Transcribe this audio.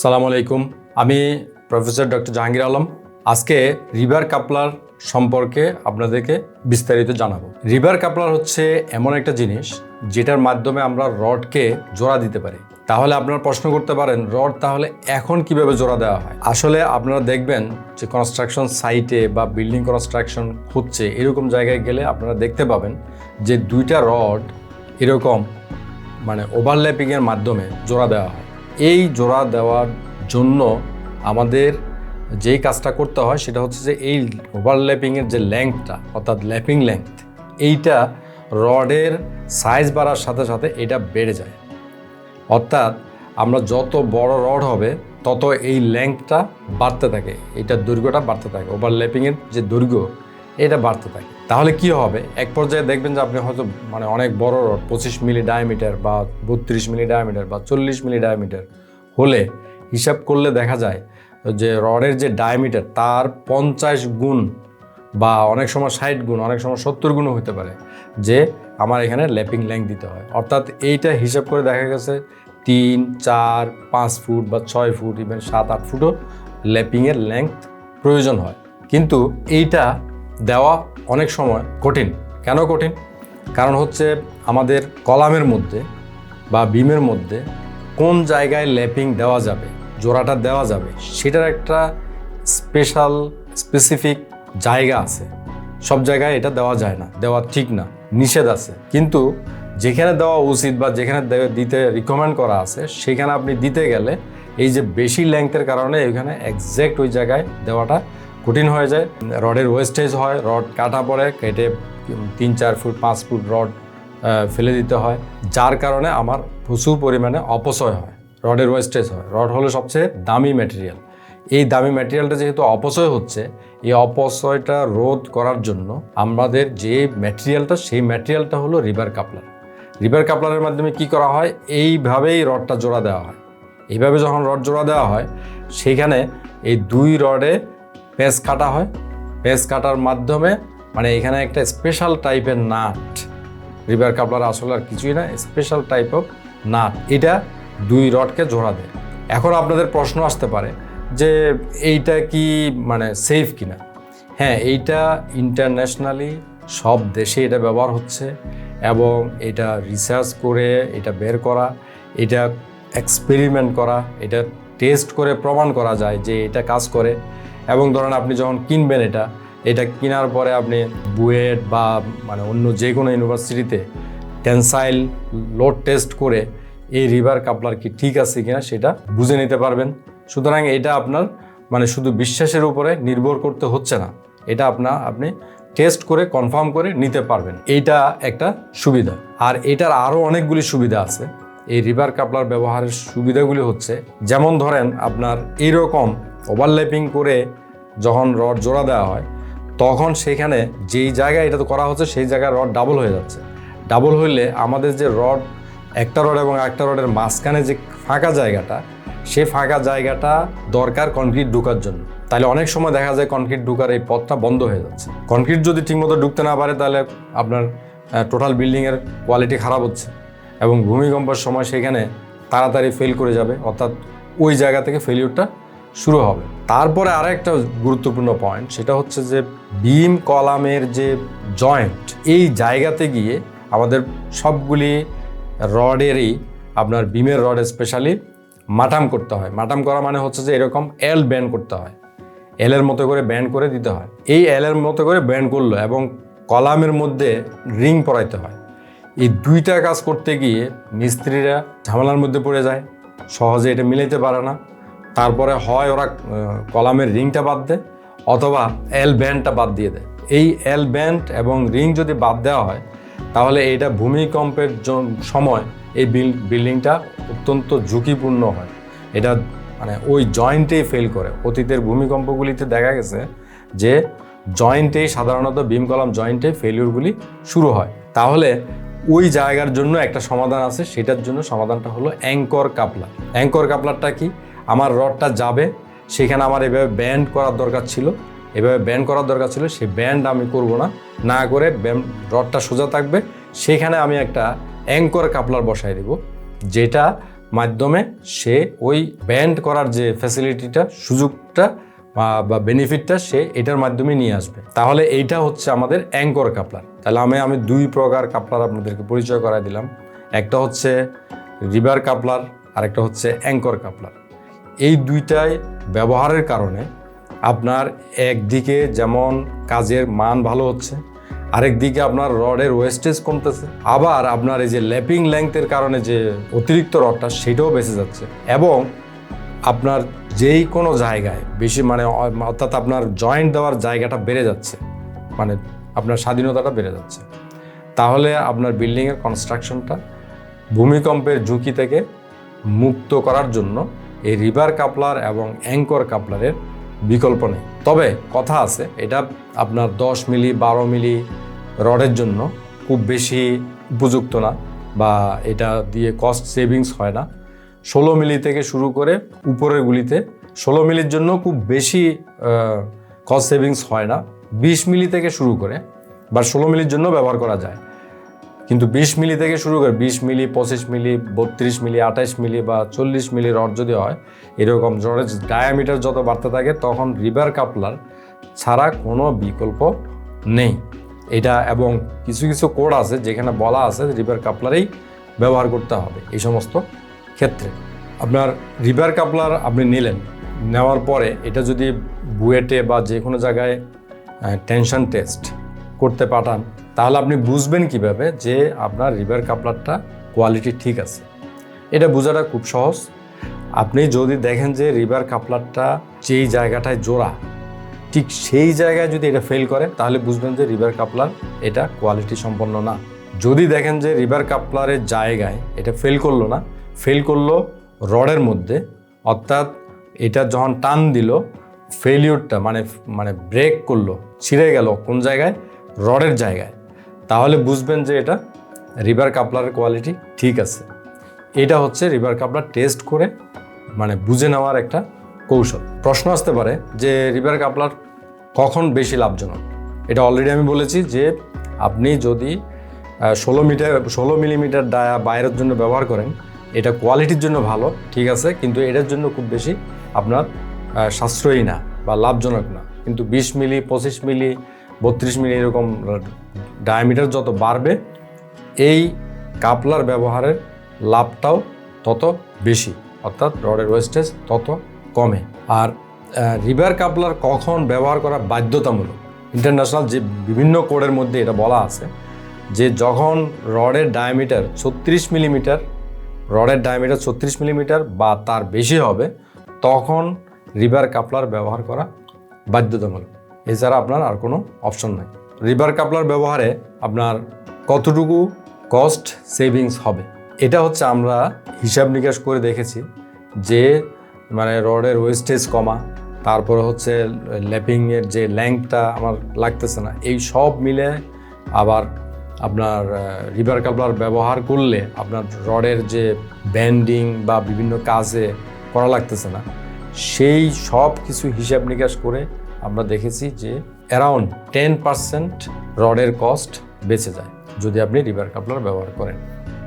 সালামু আলাইকুম, আমি প্রফেসর ডক্টর জাহাঙ্গীর আলম। আজকে রিবার কাপলার সম্পর্কে আপনাদেরকে বিস্তারিত জানাবো। রিবার কাপলার হচ্ছে এমন একটা জিনিস যেটার মাধ্যমে আমরা রডকে জোড়া দিতে পারি। তাহলে আপনারা প্রশ্ন করতে পারেন, রড তাহলে এখন কিভাবে জোড়া দেওয়া হয়? আসলে আপনারা দেখবেন যে কনস্ট্রাকশন সাইটে বা বিল্ডিং কনস্ট্রাকশন হচ্ছে এরকম জায়গায় গেলে আপনারা দেখতে পাবেন যে দুইটা রড এরকম ওভারল্যাপিংয়ের মাধ্যমে জোড়া দেওয়া হয়। এই জোড়া দেওয়ার জন্য আমাদের যেই কাজটা করতে হয় সেটা হচ্ছে যে এই ওভারল্যাপিংয়ের যে লেংথটা অর্থাৎ ল্যাপিং লেংথ, এইটা রডের সাইজ বাড়ার সাথে সাথে এটা বেড়ে যায়। অর্থাৎ আমরা যত বড় রড হবে তত এই লেংথটা বাড়তে থাকে, এইটার দৈর্ঘ্যটা বাড়তে থাকে, ওভারল্যাপিংয়ের যে দৈর্ঘ্য এটা বাড়তে থাকে। তাহলে কি হবে, এক পর্যায়ে দেখবেন যে আপনি হয়তো অনেক বড় রড 25 মিলি ডায়ামিটার বা 32 মিলি ডায়ামিটার বা 40 মিলি ডায়ামিটার হলে হিসাব করলে দেখা যায় যে রডের যে ডায়ামিটার তার 50 গুণ বা অনেক সময় 60 গুণ, অনেক সময় 70 গুণও হতে পারে যে আমার এখানে ল্যাপিং লেংথ দিতে হয়। অর্থাৎ এইটা হিসাব করে দেখা গেছে 3, 4, 5 ফুট বা 6 ফুট, ইভেন 7-8 ফুটও ল্যাপিংয়ের লেংথ প্রয়োজন হয়। কিন্তু এইটা দেওয়া অনেক সময় কঠিন। কেন কঠিন? কারণ হচ্ছে আমাদের কলামের মধ্যে বা বিমের মধ্যে কোন জায়গায় ল্যাপিং দেওয়া যাবে, জোড়াটা দেওয়া যাবে, সেটার একটা স্পেসিফিক জায়গা আছে। সব জায়গায় এটা দেওয়া যায় না, দেওয়া ঠিক না, নিষেধ আছে। কিন্তু যেখানে দেওয়া উচিত বা যেখানে দিতে রিকমেন্ড করা আছে সেখানে আপনি দিতে গেলে এই যে বেশি লেংথের কারণে এখানে এক্স্যাক্ট ওই জায়গায় দেওয়াটা কঠিন হয়ে যায়। রডের ওয়েস্টেজ হয়, রড কাটা পড়ে, কেটে 3, 4 ফুট 5 ফুট রড ফেলে দিতে হয়, যার কারণে আমার প্রচুর পরিমাণে অপচয় হয়, রডের ওয়েস্টেজ হয়। রড হলো সবচেয়ে দামি ম্যাটেরিয়াল। এই দামি ম্যাটেরিয়ালটা যেহেতু অপচয় হচ্ছে, এই অপচয়টা রোধ করার জন্য আমাদের যে ম্যাটেরিয়ালটা, সেই ম্যাটেরিয়ালটা হলো রিবার কাপলার। রিবার কাপলারের মাধ্যমে কি করা হয়, এইভাবেই রডটা জোড়া দেওয়া হয়। এইভাবে যখন রড জোড়া দেওয়া হয় সেইখানে এই দুই রডে পেঁচ কাটা হয়। পেঁচ কাটার মাধ্যমে এখানে একটা স্পেশাল টাইপের নাট, রিবার কাপলার আসলে আর কিছুই না, স্পেশাল টাইপ অফ নাট, এটা দুই রডকে জোড়া দেয়। এখন আপনাদের প্রশ্ন আসতে পারে যে এইটা কি সেফ কিনা? হ্যাঁ, এইটা ইন্টারন্যাশনালি সব দেশে এটা ব্যবহার হচ্ছে এবং এটা রিসার্চ করে এটা বের করা, এটা এক্সপেরিমেন্ট করা, এটা টেস্ট করে প্রমাণ করা যায় যে এটা কাজ করে। এবং ধরেন আপনি যখন কিনবেন এটা কেনার পরে আপনি বুয়েট বা অন্য যে কোনো ইউনিভার্সিটিতে টেনসাইল লোড টেস্ট করে এই রিবার কাপলার কি ঠিক আছে কিনা সেটা বুঝে নিতে পারবেন। সুতরাং এটা আপনার শুধু বিশ্বাসের উপরে নির্ভর করতে হচ্ছে না, এটা আপনি টেস্ট করে কনফার্ম করে নিতে পারবেন। এইটা একটা সুবিধা। আর এটার আরও অনেকগুলি সুবিধা আছে। এই রিবার কাপলার ব্যবহারের সুবিধাগুলি হচ্ছে, যেমন ধরেন আপনার এইরকম ওভারল্যাপিং করে যখন রড জোড়া দেওয়া হয় তখন সেখানে যেই জায়গায় এটা তো করা হচ্ছে সেই জায়গায় রড ডাবল হয়ে যাচ্ছে। ডাবল হইলে আমাদের যে রড, একটা রড এবং একটা রডের মাঝখানে যে ফাঁকা জায়গাটা, সেই ফাঁকা জায়গাটা দরকার কনক্রিট ঢোকার জন্য। তাহলে অনেক সময় দেখা যায় কনক্রিট ঢোকার এই পথটা বন্ধ হয়ে যাচ্ছে। কনক্রিট যদি ঠিকমতো ঢুকতে না পারে তাহলে আপনার টোটাল বিল্ডিংয়ের কোয়ালিটি খারাপ হচ্ছে এবং ভূমিকম্পের সময় সেখানে তাড়াতাড়ি ফেল করে যাবে, অর্থাৎ ওই জায়গা থেকে ফেলিউরটা শুরু হবে। তারপরে আরেকটা গুরুত্বপূর্ণ পয়েন্ট, সেটা হচ্ছে যে বিম কলামের যে জয়েন্ট, এই জায়গাতে গিয়ে আমাদের সবগুলি রডেরই আপনার বিমের রড স্পেশালি মাটাম করতে হয়। মাটাম করা হচ্ছে যে এরকম এল ব্যান্ড করতে হয়, এলের মতো করে ব্যান্ড করে দিতে হয়। এই এলের মতো করে ব্যান্ড করলো এবং কলামের মধ্যে রিং পরাইতে হয়। এই দুইটা কাজ করতে গিয়ে মিস্ত্রিরা ঝামেলার মধ্যে পড়ে যায়, সহজে এটা মিলাইতে পারে না। তারপরে হয় ওরা কলামের রিংটা বাদ দেয় অথবা এল ব্যান্ডটা বাদ দিয়ে দেয়। এই এল ব্যান্ড এবং রিং যদি বাদ দেওয়া হয় তাহলে এটা ভূমিকম্পের সময় এই বিল্ডিংটা অত্যন্ত ঝুঁকিপূর্ণ হয়। এটা ওই জয়েন্টেই ফেল করে। অতীতের ভূমিকম্পগুলিতে দেখা গেছে যে জয়েন্টেই সাধারণত বিম কলাম জয়েন্টে ফেলিউরগুলি শুরু হয়। তাহলে ওই জায়গার জন্য একটা সমাধান আছে, সেটার জন্য সমাধানটা হলো অ্যাঙ্কর কাপলার। অ্যাঙ্কর কাপলারটা কি? আমার রডটা যাবে, সেখানে আমার এভাবে ব্যান্ড করার দরকার ছিল, সেই ব্যান্ড আমি করব না করে রডটা সোজা থাকবে, সেখানে আমি একটা অ্যাঙ্কর কাপলার বসাই দেব, যেটা মাধ্যমে সে ওই ব্যান্ড করার যে ফ্যাসিলিটিটা, সুযোগটা বা বেনিফিটটা সে এটার মাধ্যমে নিয়ে আসবে। তাহলে এইটা হচ্ছে আমাদের অ্যাঙ্কর কাপলার। তাহলে আমি 2 প্রকার কাপলার আপনাদেরকে পরিচয় করাই দিলাম। একটা হচ্ছে রিবার কাপলার, আর একটা হচ্ছে অ্যাঙ্কর কাপলার। এই দুইটাই ব্যবহারের কারণে আপনার একদিকে যেমন কাজের মান ভালো হচ্ছে, আরেকদিকে আপনার রডের ওয়েস্টেজ কমতেছে, আবার আপনার এই যে ল্যাপিং লেংথের কারণে যে অতিরিক্ত রডটা সেটাও বেঁচে যাচ্ছে, এবং আপনার যেই কোনো জায়গায় বেশি অর্থাৎ আপনার জয়েন্ট দেওয়ার জায়গাটা বেড়ে যাচ্ছে, মানে আপনার স্বাধীনতাটা বেড়ে যাচ্ছে। তাহলে আপনার বিল্ডিংয়ের কনস্ট্রাকশনটা ভূমিকম্পের ঝুঁকি থেকে মুক্ত করার জন্য এই রিবার কাপলার এবং অ্যাঙ্কর কাপলারের বিকল্প নেই। তবে কথা আছে, এটা আপনার 10 মিলি 12 মিলি রডের জন্য খুব বেশি উপযুক্ত না, বা এটা দিয়ে কস্ট সেভিংস হয় না। 16 মিলি থেকে শুরু করে উপরের গুলিতে 16 মিলির জন্য খুব বেশি কস্ট সেভিংস হয় না। 20 মিলি থেকে শুরু করে বা 16 মিলির জন্য ব্যবহার করা যায়, কিন্তু 20 মিলি থেকে শুরু করে 20 মিলি 25 মিলি 32 মিলি 28 মিলি বা 40 মিলি রড যদি হয়, এরকম রডের ডায়ামিটার যত বাড়তে থাকে তখন রিবার কাপলার ছাড়া কোনো বিকল্প নেই এটা। এবং কিছু কিছু কোড আছে যেখানে বলা আছে রিবার কাপলারেই ব্যবহার করতে হবে এই সমস্ত ক্ষেত্রে। আপনার রিবার কাপলার আপনি নেওয়ার পরে এটা যদি বুয়েটে বা যে কোনো জায়গায় টেনশন টেস্ট করতে পাঠান, তাহলে আপনি বুঝবেন কিভাবে যে আপনার রিবার কাপলারটা কোয়ালিটি ঠিক আছে। এটা বোঝাটা খুব সহজ। আপনি যদি দেখেন যে রিবার কাপলারটা যেই জায়গাটায় জোড়া, ঠিক সেই জায়গায় যদি এটা ফেল করে, তাহলে বুঝবেন যে রিবার কাপলার এটা কোয়ালিটি সম্পন্ন না। যদি দেখেন যে রিবার কাপলারের জায়গায় এটা ফেল করলো না, ফেল করলো রডের মধ্যে, অর্থাৎ এটা যখন টান দিল ফেলিওরটা মানে ব্রেক করলো, ছিঁড়ে গেল কোন জায়গায়, রডের জায়গায়, তাহলে বুঝবেন যে এটা রিবার কাপলারের কোয়ালিটি ঠিক আছে। এটা হচ্ছে রিবার কাপলার টেস্ট করে বুঝে নেওয়ার একটা কৌশল। প্রশ্ন আসতে পারে যে রিবার কাপলার কখন বেশি লাভজনক। এটা অলরেডি আমি বলেছি যে আপনি যদি 16 মিলিমিটার ডায়া বাইরের জন্য ব্যবহার করেন, এটা কোয়ালিটির জন্য ভালো, ঠিক আছে, কিন্তু এটার জন্য খুব বেশি আপনার সাশ্রয়ী না বা লাভজনক না। কিন্তু 20 মিলি 25 মিলি 32 মিলি এরকম ডায়ামিটার যত বাড়বে, এই কাপলার ব্যবহারের লাভটাও তত বেশি, অর্থাৎ রডের ওয়েস্টেজ তত কমে। আর রিবার কাপলার কখন ব্যবহার করা বাধ্যতামূলক, ইন্টারন্যাশনাল যে বিভিন্ন কোডের মধ্যে এটা বলা আছে যে যখন রডের ডায়ামিটার 36 মিলিমিটার বা তার বেশি হবে, তখন রিবার কাপলার ব্যবহার করা বাধ্যতামূলক। এছাড়া আপনার আর কোনো অপশন নাই। রিবার কাপলার ব্যবহারে আপনার কতটুকু কস্ট সেভিংস হবে, এটা হচ্ছে আমরা হিসাব নিকাশ করে দেখেছি যে রডের ওয়েস্টেজ কমা, তারপরে হচ্ছে ল্যাপিংয়ের যে লেংথটা আমার লাগতেছে না, এই সব মিলে আবার আপনার রিবার কাপলার ব্যবহার করলে আপনার রডের যে ব্যান্ডিং বা বিভিন্ন কাজে করা লাগতেছে না, সেই সব কিছু হিসাব নিকাশ করে আমরা দেখেছি যে অ্যারাউন্ড 10% রডের কস্ট বেঁচে যায় যদি আপনি রিবার কাপলার ব্যবহার করেন।